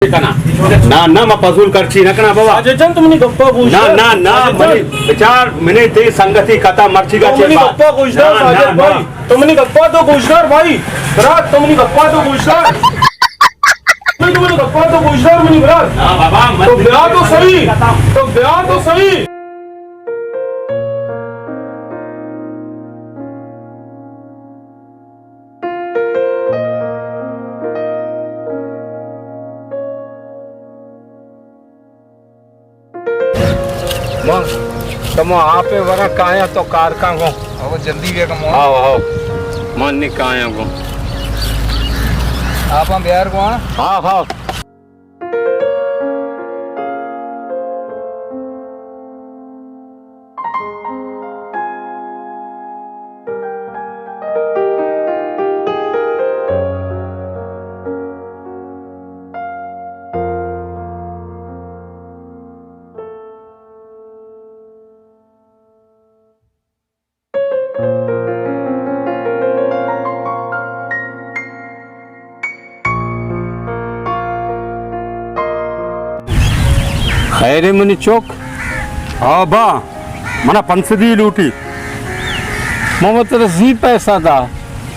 ना ना मैं पसूल करची नकना बाबा अजयचंद तुमनी गप्पा ना गोष्ट ना ना मने विचार मैंने ते संगति कथा मर्ची का तुमनी गप्पा गोष्टदार साजद भाई तुमनी गप्पा तो गोष्टदार भाई बरात तुमनी गप्पा तो गोष्टदार तुमनी गप्पा तो गोष्टदार मनी बरात ना बाबा तो ब्याह तो सही तो ब्याह तो सही मग तम आपे वरा काया तो कार का गो अब जल्दी वे कमो आओ आओ मन ने काया गो आप हम बिहार को हाँ हाँ हाँ खैरे मनी चौक हाँ बा मना पंसदी लूटी मोहम्मद तेरा जी पैसा था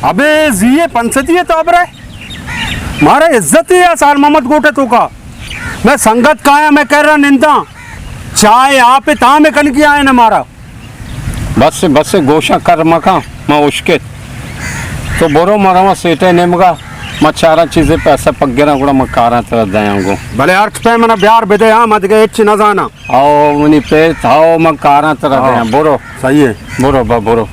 अबे जीए पंसदी है तो अब रे मारे इज्जत ही है साल मोहम्मद गोटे तो का मैं संगत का आया मैं कह रहा निंदा चाय आप ता में कन की आए ना मारा बस बस गोशा कर मका मैं उसके तो बोरो मरा सेटे ने मगा मैं चारा चीजें पैसा पगेरा गुड़ा मैं कारा तरह दयांगो भले अर्थ पे मना ब्यार बेदे हाँ मत गए इच्छ न जाना आओ मनी पे थाओ मैं कारा तरह दया बोरो सही है बोरो बा बोरो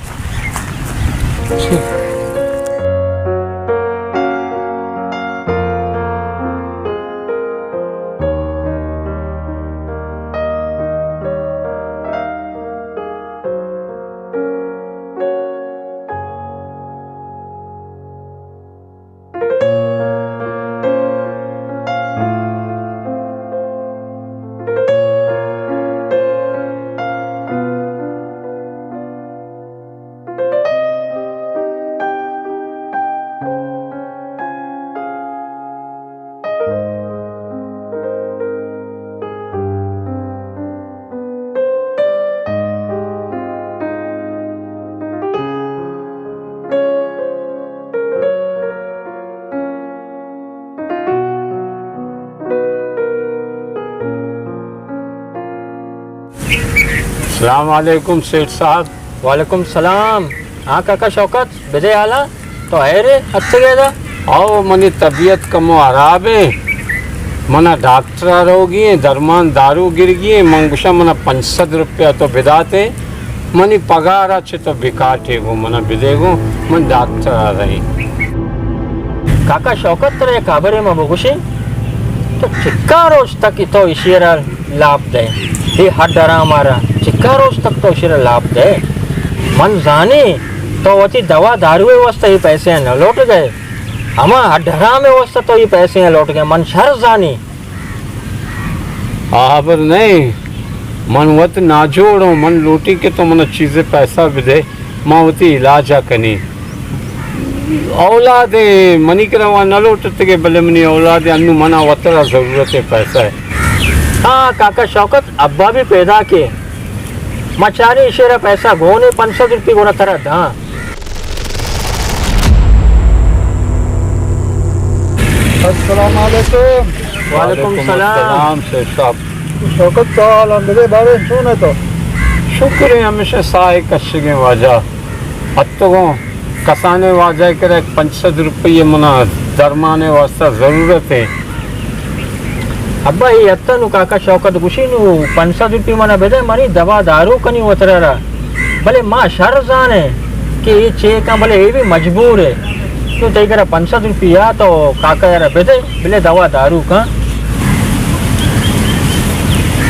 अस्सलाम वालेकुम सेठ साहब वालेकुम सलाम हाँ काका शौकत बेदे आला तो है रे अच्छे गए था आओ मनी तबीयत कमो आराब है मना डॉक्टर रोगी दरमान दारू गिर गई मंगुशा मना 500 रुपया तो बिदाते मनी पगार अच्छे तो बिकाटे गो मना बिदेगो मन डॉक्टर आ रही काका शौकत तेरे काबरे में बगुशी तो चिक्का रोज तक ही तो इशिरा लाभ दे ये हट डरा हमारा चिक्का रोज तक तो इशिरा लाभ दे मन जाने तो वती दवा दारू व्यवस्था ये पैसे न लौट गए हम हट डरा में व्यवस्था तो ये पैसे लौट गए मन शर जानी पर नहीं मन वत ना जोड़ो मन लूटी के तो मन चीजें पैसा भी दे माँ वती इलाजा कनी औलादे मनी करवा न लौटते के भले मनी औलादे अन्नु मना वतरा जरूरत है पैसा है हाँ काका शौकत अब्बा भी पैदा के मचारी इशेरा पैसा गोने 500 रुपये गोना तरह हाँ अस्सलाम वालेकुम वालेकुम सलाम शेख साहब शौकत साल मेरे बारे सुने तो शुक्र है हमेशा साय कशगे वाजा अत्तगो कसाने वाजा करे 500 रुपये मना दरमाने वास्ता जरूरत है अब्बा ये अत्तनु काका शौकत गुशीनु 500 रुपये मना बेदे मरी दवा दारू कनी उतरा भले माँ शर जाने कि ये चे का भले ये भी मजबूर है तो ते करा 500 रुपया तो काका यार बेदे भले दवा दारू का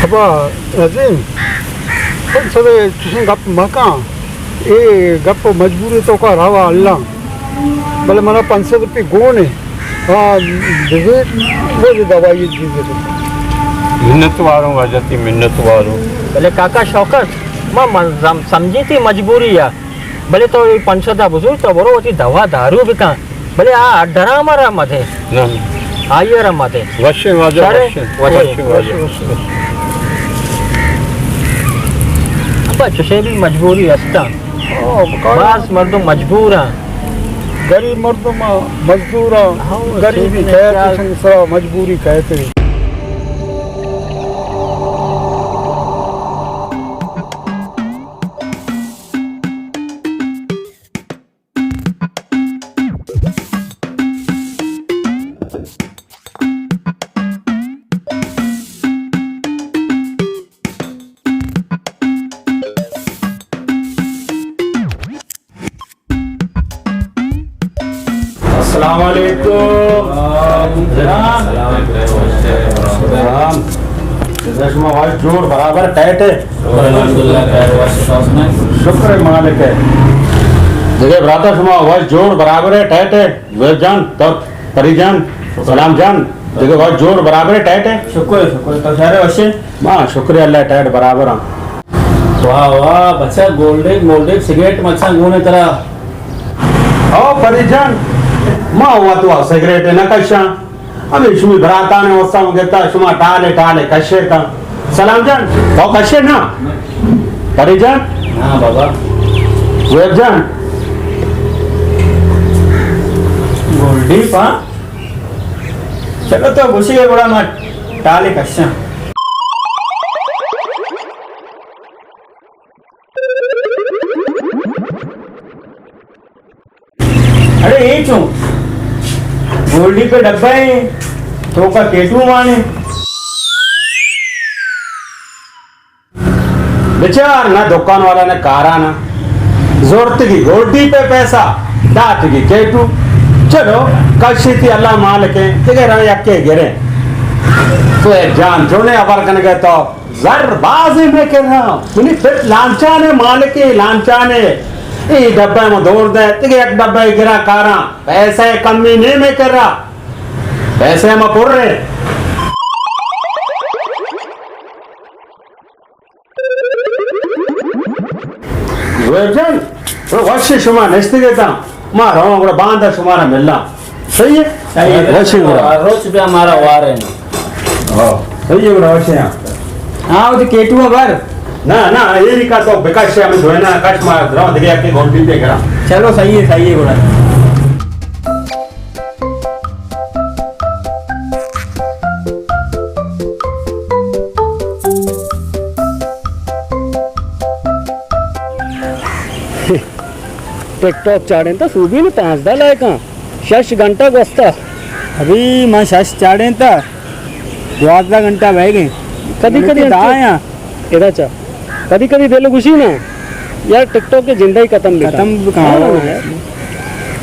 अब्बा अजीम कौन सबे तुम गप मका ये गप मजबूरी तो का रवा अल्लाह भले मना 500 रुपये गोने हाँ विजिट वो भी दवाई दीजिए मिन्नत वारों वजह मिन्नत वारों भले काका शौकत मां समझी थी मजबूरी या भले तो 500 था बुजुर्ग तो बोरो होती दवा दारू भी कहाँ भले डरा हमारा मधे आइए रमाते वश्य वाजो सारे? वश्य वाजो अब चुसे भी मजबूरी हस्ता बस मर्दों मजबूर हैं गरीब मर्दों मजदूर हाँ, गरीबी सही कहे में किसी सरा मजबूरी कहते अस्सलाम वालेकुम। सलाम। चश्मा वाइस जोड़ बराबर टाइट है। शुक्र है मालिक है। जगह भ्राता शुमा वाइस जोड़ बराबर है टाइट है। वेब जान तो परी जान सलाम जान जगह वाइस जोड़ बराबर है टाइट है। शुक्र शुक्र तो सारे वैसे माँ शुक्र है अल्लाह टाइट बराबर हम। वाह वाह बच्चा गोल्डेन गोल्डेन सिगरेट मच्छा गुने तरह ओ परी जान माँ हुआ तो सिगरेट है ना कशा अभी शुमी भ्राता ने वस्ता मुगेता शुमा टाले टाले कशे का सलाम जान तो कशे ना परी जान हाँ बाबा वेब जान गोल्डी पा चलो तो घुसी गए बड़ा मत टाले कश्या अरे ये क्यों गोल्डी पे डब्बा है तो का केटू माने बेचार ना दुकान वाला ने कारा ना जोरत की गोल्डी पे पैसा दात की केटू चलो कशी थी अल्लाह मालिक है तेरे रंग यक्के गिरे तो एक जान जोने अबर कन गए तो जर बाजी में कर रहा मुनी फिर लांचाने मालिक है लांचाने ये डब्बे में दौड़ दे तेरे एक डब्बे गिरा कारा पैसे कमी नहीं में कर रहा पैसे में पुर रहे वेजन तो वश्य शुमा नस्ती देता मां रहो बड़ा बांधा शुमारा मिलना सही है सही है वश्य बड़ा रोज पे हमारा वार है ना सही है बड़ा वश्य हाँ वो तो केटू है बार ना ना ये नहीं का तो विकास से हमें धोना कश मार रहा देखिए अपनी घोटी पे करा चलो सही है बड़ा टिकटॉक चाड़ें तो सूबी ने 5 लायक शश घंटा गोस्ता अभी मैं शश चाड़े था 12 घंटा बह गए कभी कभी आया इधर चा कभी कभी दिल खुशी ना यार टिकटॉक की जिंदगी खत्म कहाँ हो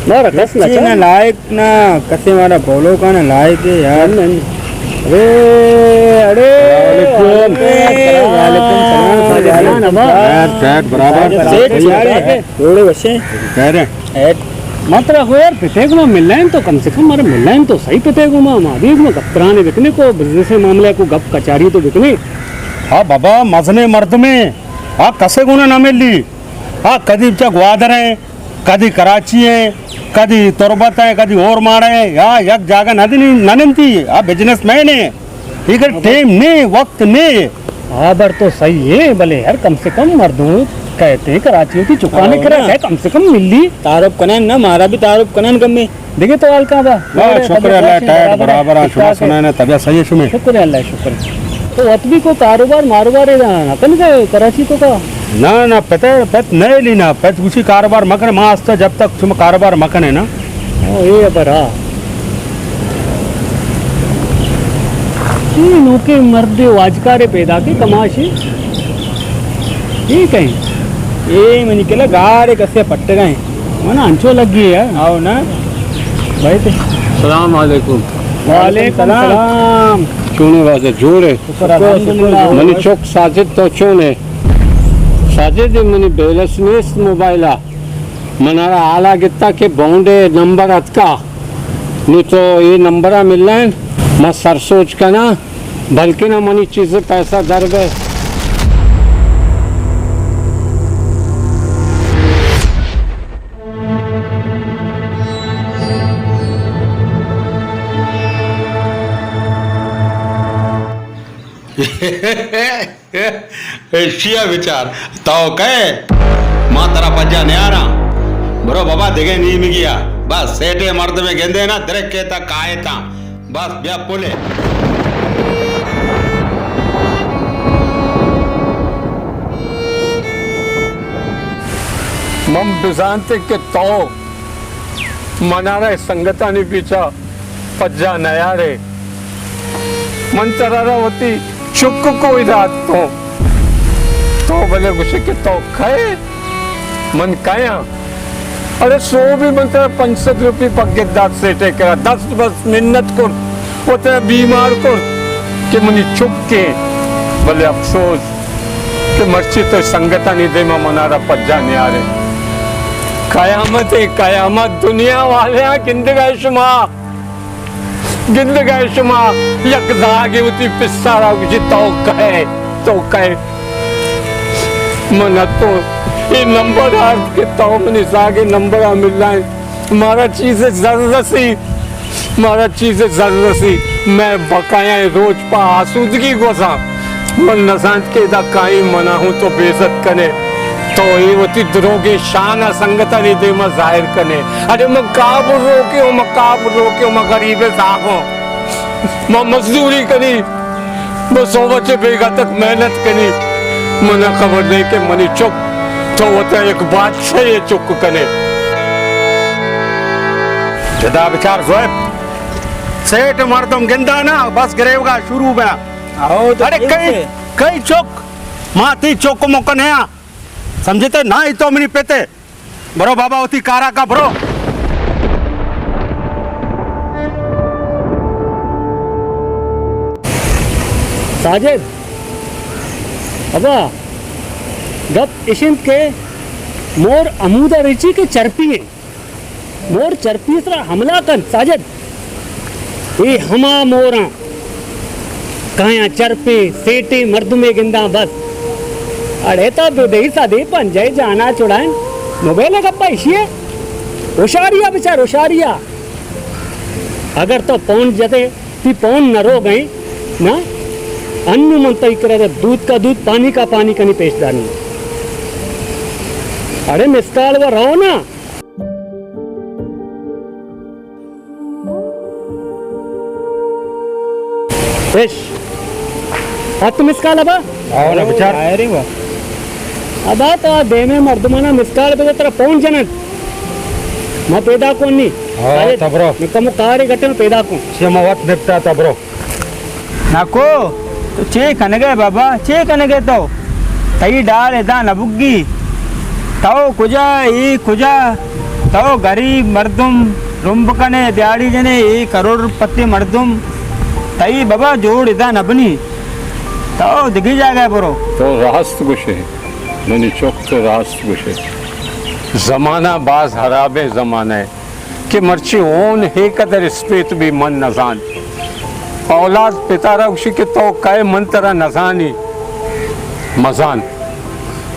ना रखस ना ना लायक ना कसे मारा बोलो का ना लायक है यार अरे अरे थोड़े वैसे कह रहे मात्रा हो यार पितेगु में मिल रहे तो कम से कम हमारे मिल रहे तो सही पितेगु में मादीज में गप्तराने बिकने को बिजनेस मामले को गप कचारी तो बिकने हाँ बाबा मजने मर्द में हाँ कसे गुना ना मिली हाँ कदी चा ग्वादर है कदी कराची है कदी तुरबत है कदी और मार है हाँ यक जागा नदी ननती हाँ बिजनेस मैन है ठीक है टाइम नहीं वक्त नहीं हाँ बर तो सही है भले यार कम से कम मर्दों कहते हैं कराची की चुकाने करा है कम से कम मिली तारुफ कनन ना मारा भी तारुफ कनन कम में देखे तो हाल कहाँ बा शुक्र अल्लाह टाइट बराबर है शुमा सुना ने तबियत सही है शुमे शुक्र है अल्लाह शुक्र तो अतवी को कारोबार मारोबार अपन गए कराची को का ना ना पत नहीं लीना पत उसी कारोबार मकन मास्ता जब तक तुम कारोबार मकन है ना ये बरा नूके मर्द वाजकारे पैदा के कमाशी ठीक है ये मैंने केला गाड़े कसे पट्टे गए मना अंचो लग गई है आओ ना भाई तो सलाम वालेकुम वालेकुम सलाम चूने वाजे जोड़े शुक्र अल्हम्दुलिल्लाह मनी चौक साजिद तो चूने साजिद मनी बेलस नेस मोबाइला मनारा आला गित्ता के बॉन्डे नंबर अतका नहीं तो ये नंबर मिल रहे हैं मैं सर सोच का ना बल्कि ना मनी चीज़ें पैसा दर गए शिया विचार तो कहे मां तेरा पज्जा नहीं आ रहा बरो बाबा देखे नहीं में गया बस सेठे मर्द में गेंदे ना दरक के तक आए था बस ब्या बोले मम बिजानते के तो मनारा संगता नहीं पीछा पज्जा नया रे मन तरारा होती चुक कोई रात तो भले गुस्से के तो खाए मन काया अरे सो भी मन तेरा 500 रुपये पक्के दांत से टेकरा 10 बस मिन्नत को वो तेरा बीमार को कि मनी चुप के भले अफसोस कि मर्ची तो संगता नहीं दे मनारा पज्जा नहीं आ रहे कयामत है कयामत दुनिया वाले गिंदगा शुमा यक जागे उती पिस्सारा जी तो कहे मन तो ये नंबर आर के तो मनी जागे नंबर आ मिल रहा मारा चीज जरूरसी मैं बकाया रोज पा आसूदगी गोसा मन नजान के दा काई मना हूं तो बेइज्जत कने तो ये वती द्रोगे शान संगता नहीं दे मैं जाहिर कने अरे मैं काब रोके मैं गरीब सागो मैं मजदूरी करी मैं 100 बच्चे बेगा तक मेहनत करी मना खबर नहीं के मनी चुप तो होता एक बात से ये चुप कने जदा विचार जोएब सेठ मर्दम गेंदा ना बस गिरेगा शुरू में अरे कई चौक माती चौक मोकन है समझते ना ही तो मनी पेते बरो बाबा होती कारा का बरो साजिद अबा गप इशिन के मोर अमूदा रिची के चरपी मोर चरपी सरा हमला कर साजिद ये हमा मोरा काया चरपे सेटे मर्द में गिंदा बस अरे तो दुधई सादे पंजय जाना चुड़ाएं मोबाइल गप्पा इशिए होशारिया बेचार होशारिया अगर तो पौन जते ती पौन न रो गई ना अन्न मंतई करे दूध का दूध पानी का पानी कनी पेशदानी अरे मिसकाल वो रहो ना पेश हाथ मिसकाल अबा और विचार अब तो दे में मर्दमाना मिसकाल पे तेरा पहुंच जाना मैं पैदा कौन नहीं तबरो निकम कार्य घटन पैदा कौन क्षमवत निपटा तबरो नाको तो चे कनगे बाबा चे कनगे तो तई डाल एदा नबुग्गी तो कुजा तो गरीब मर्दुम रुंब कने दिहाड़ी जने 1 करोड़पति मर्दुम तई बाबा जोड़ एदा नबनी तो दिखी जाएगा बरो तो रास्त गुशे मनी चौक तो रास्त गुशे जमाना बाज हराबे जमाने कि मर्ची ओन हे कदर स्पेत भी मन नजान औलाद पितारा उसी के तो कहे मन तरा नजानी मजान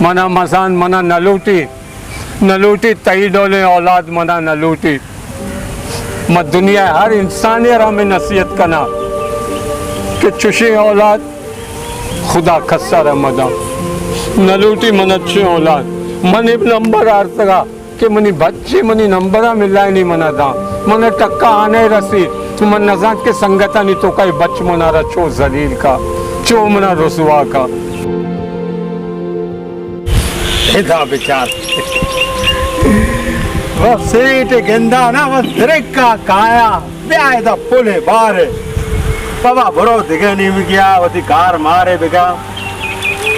मना न लूटी तई डोले औलाद मना न लूटी मत दुनिया हर इंसान यार हमें नसीहत करना कि चुशी औलाद खुदा खस्सा रमदा न लूटी मन अच्छी औलाद मन इब नंबर आरतगा कि मनी बच्चे मनी नंबरा मिला नहीं मना दा मन टक्का आने रसी तो मन नजात के संगता नहीं तो कई बच मनारा चो जलील का चो मना रसुआ का इधर विचार वो सेठ गेंदा ना वो दरक का काया ब्याह दा पुले बारे बाबा बरो दिखे नहीं भी गया वो कार मारे बिगा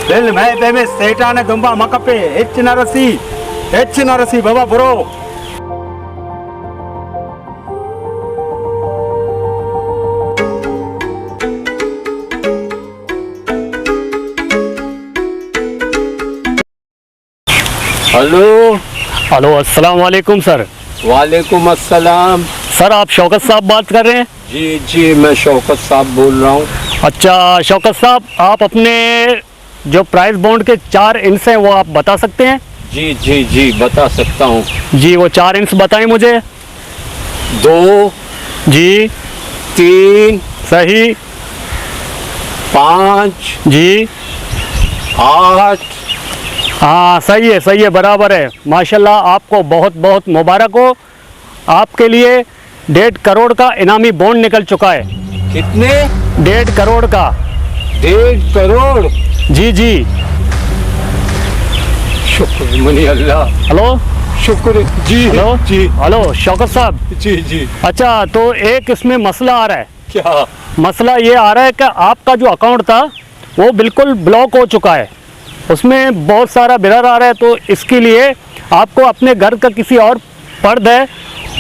दिल में पे में सेठा ने दुंबा मकपे हिच न रसी बाबा बरो हेलो अस्सलाम वालेकुम सर। वालेकुम अस्सलाम। सर आप शौकत साहब बात कर रहे हैं? जी मैं शौकत साहब बोल रहा हूँ। अच्छा शौकत साहब, आप अपने जो प्राइस बॉन्ड के 4 इंच हैं वो आप बता सकते हैं? जी बता सकता हूँ। जी वो 4 इंच बताएं मुझे। 2 जी 3 सही 5 जी 8 हाँ सही है बराबर है। माशाल्लाह, आपको बहुत बहुत मुबारक हो। आपके लिए 1.5 करोड़ का इनामी बॉन्ड निकल चुका है। कितने? 1.5 करोड़ का। 1.5 करोड़? जी जी। शुक्र मनी अल्लाह। हेलो शुक्र जी। हेलो जी हेलो शौकत साहब। जी जी। अच्छा, तो एक इसमें मसला आ रहा है। क्या? मसला ये आ रहा है कि आपका जो अकाउंट था वो बिल्कुल ब्लॉक हो चुका है, उसमें बहुत सारा बिरर आ रहा है। तो इसके लिए आपको अपने घर का किसी और फर्द है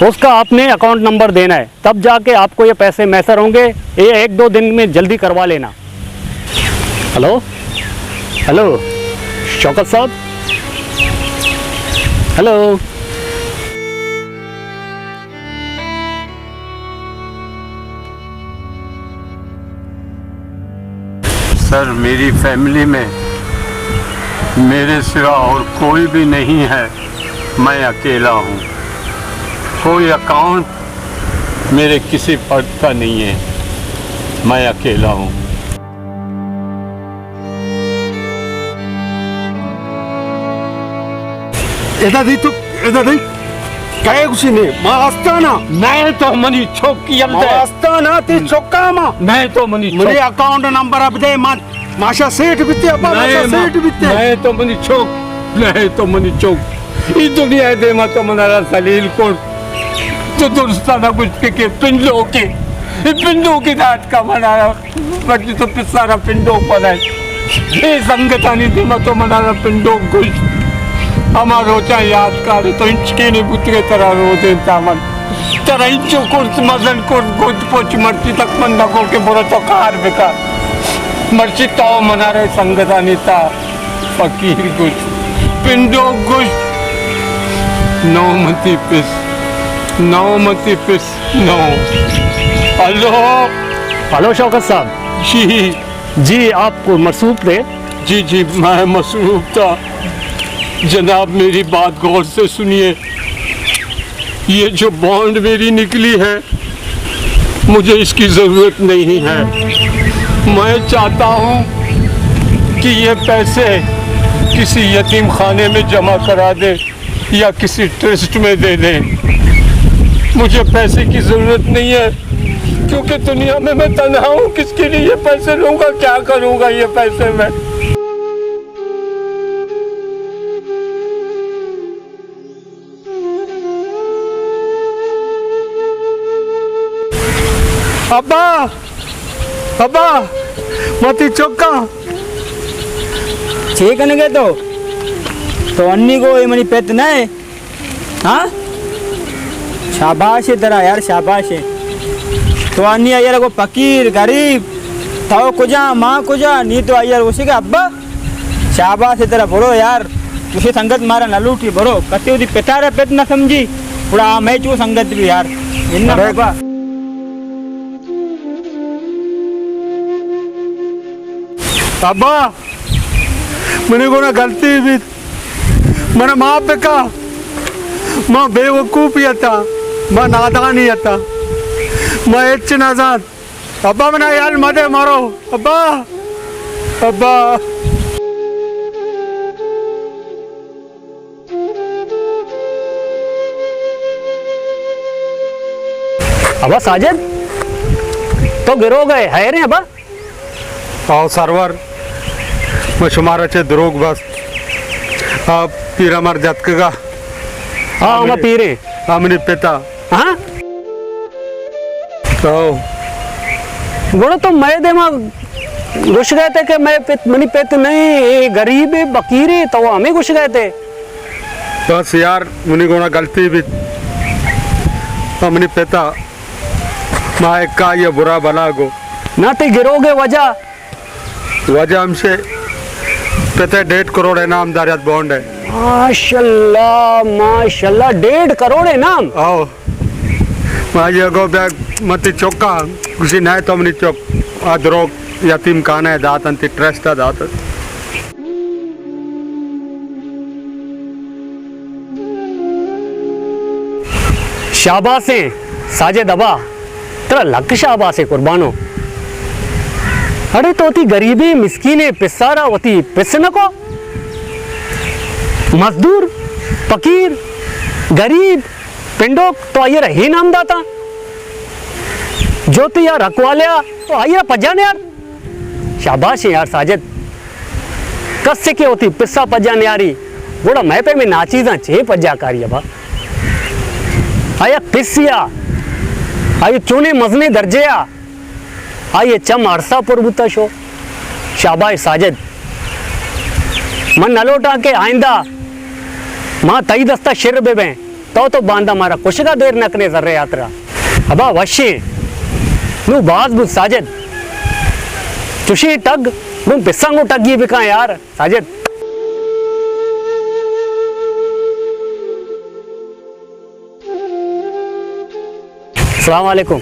उसका आपने अकाउंट नंबर देना है, तब जाके आपको ये पैसे मैसर होंगे। ये 1-2 दिन में जल्दी करवा लेना। हेलो हेलो शौकत साहब। हेलो सर, मेरी फैमिली में मेरे सिवा और कोई भी नहीं है, मैं अकेला हूँ। कोई अकाउंट मेरे किसी फर्द का नहीं है, मैं अकेला हूँ। इधर नहीं काय कुछ नहीं मास्ताना मैं तो मनी चौकी मास्ताना ते चौका मा मैं तो मनी मुझे अकाउंट नंबर अब दे माशा सेठ बिते अब्बा माशा सेठ बिते मैं तो मनी चौक मैं तो मनी चौक इस दुनिया दे मा तो मनारा सलील को तो दुरुस्ताना कुछ के पिंडों की दात का मनारा बाकी तो पिसारा पिंडों पर है। ये संगतानी दे मा तो मनारा पिंडों कुछ हमारो चा यादगार तो इंचके ने बुतरे तरह रो देता मन तरह इंचो कुर्स मजन कुर्स गुद पोच मर्ची तक मन नको के बोरा तो कार बेकार मर्ची तो मना रहे संगतानी ता फकीर कुछ पिंडो कुछ नौमती पिस नो। हेलो हेलो शौकत साहब। जी जी आपको मसरूफ थे? जी मैं मसरूफ था। जनाब मेरी बात गौर से सुनिए, ये जो बॉन्ड मेरी निकली है मुझे इसकी ज़रूरत नहीं है। मैं चाहता हूँ कि ये पैसे किसी यतीम खाने में जमा करा दे या किसी ट्रस्ट में दे दे। मुझे पैसे की ज़रूरत नहीं है क्योंकि दुनिया में मैं तन्हा हूँ। किसके लिए ये पैसे लूँगा, क्या करूँगा ये पैसे मैं? अब्बा मती चौका ठीक है ना तो अन्नी को ये मनी पेत नहीं। हाँ शाबाश है तेरा यार, शाबाश है। तो अन्नी यार को फकीर गरीब तो कुजा माँ कुजा नी तो यार उसी का अब्बा शाबाश है तेरा। बड़ो यार तुझे संगत मारा न लूटी बड़ो कति उदी पितारा पेत न समझी पूरा मैं चू संगत भी यार इन्ना बाबा। अब्बा मैंने को ना गलती भी मैंने माँ पे कहा मैं बेवकूफ़ ही था, मैं नादान ही था, मैं एच नाजान। अब्बा मैंने यार मदे मारो अब्बा अब्बा। अबा साजिद तो गिरो गए है रे अबा। आओ सरवर मैं शुमारा चे द्रोग बस आप पीरा मर जतकेगा। हाँ मैं पीरे हमने पिता हाँ तो गुणो तो मैं दिमाग घुस गए थे कि मैं मनी पेत नहीं, ये गरीब है बकीर है तो हमें घुस गए थे। बस यार मुनी को ना गलती भी हमने पिता माए का ये बुरा भला गो ना ते गिरोगे वजह हमसे पिता 1.5 करोड़ इनामदारियत बॉन्ड है। माशाल्लाह माशाल्लाह 1.5 करोड़ इनाम। आओ मैं ये गो बैग मती चौका किसी नहीं तो हमने चौक द्रोग यतीम खाना है दात अंति ट्रस्ट है दात। शाबाश है साजिद अबा, तेरा लक शाबाश है कुर्बानो। अरे तो होती गरीबी मिस्कीने पिसारा होती पिसन को मजदूर फकीर गरीब पिंडोक तो आइए रही नाम दाता जो तो यार रखवालिया तो आइए पजाने यार शाबाश है यार साजिद कस्से के होती पिस्सा पजाने यारी गोड़ा मैं पे में नाचीजा छे पजाकारी अब आया पिसिया आये चूने मजने दर्जिया आइए चम अरसा पुरबुता शो शाबाश साजिद मन नलोटा के आइंदा माँ तई दस्ता शिर बेबे तो बांधा मारा कुशगा देर नकने जर्रे यात्रा अबा वशी नू बाज बुझ साजिद चुशी टग नू पिस्सांगो टगी बिका यार साजिद अस्सलाम वालेकुम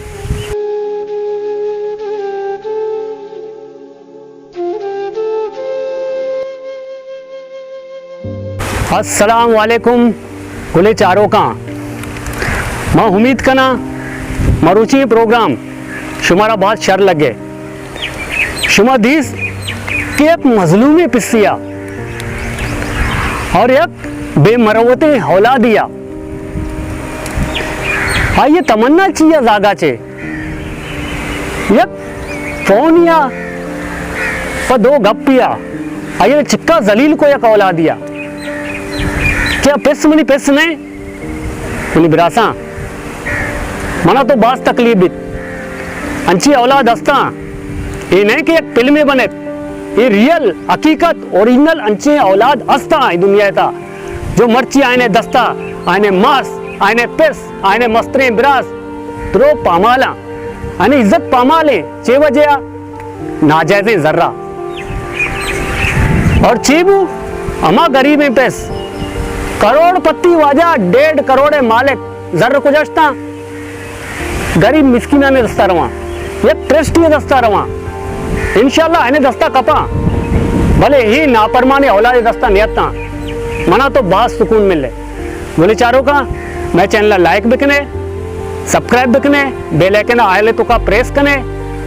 अस्सलाम वालेकुम गुले चारों का मैं उम्मीद करना मरुची प्रोग्राम शुमारा बहुत शर लगे शुमा दीस कि एक मजलूमी पिस्सिया और एक बेमरवते हौला दिया आइए तमन्ना चाहिए जागा चे एक फोन या पर दो गप्पिया आइए चिक्का जलील को एक औला दिया क्या पिस मनी पिस नहीं मनी बिरासा मना तो बास तकलीफ भी अंची औलाद हस्ता ये नहीं कि एक फिल्म बने ये रियल हकीकत ओरिजिनल अंचे औलाद हस्ता है दुनिया था जो मर्ची आने दस्ता आने मास आने पिस आने मस्त्रे बिरास प्रो पामाला आने इज्जत पामाले चे वजह नाजायजे जर्रा और चीबू अमा गरीब में पैस करोड़पति वाजा 1.5 करोड़ मालिक जर्र कुजस्ता गरीब मिस्किना ने दस्ता रवा ये ट्रस्ट ने दस्ता रवा इंशाल्लाह इन्हें दस्ता कपा भले ही नापरमाने औलाद दस्ता नियतना मना तो बात सुकून मिले बोले चारों का मैं चैनल लाइक बिकने सब्सक्राइब बिकने बेल आइकन आयले तो का प्रेस कने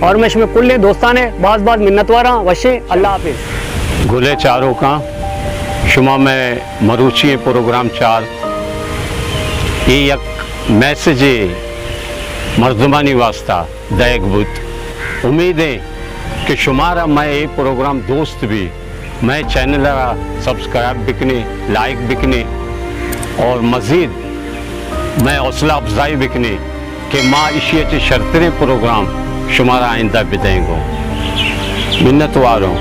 और मैं इसमें कुल्ले दोस्ताने बाज बाज मिन्नतवारा वशे अल्लाह हाफिज गुले चारों का शुमा में मरुची प्रोग्राम 4 ये एक मैसेज मर्दमानी वास्ता दयक बुत उम्मीद है कि शुमारा मैं ये प्रोग्राम दोस्त भी मैं चैनल सब्सक्राइब बिकने लाइक बिकने और मज़ीद मैं हौसला अफजाई बिकने कि माँ इशियत शर्तरे प्रोग्राम शुमारा आइंदा बिदेंगो मिन्नतवारों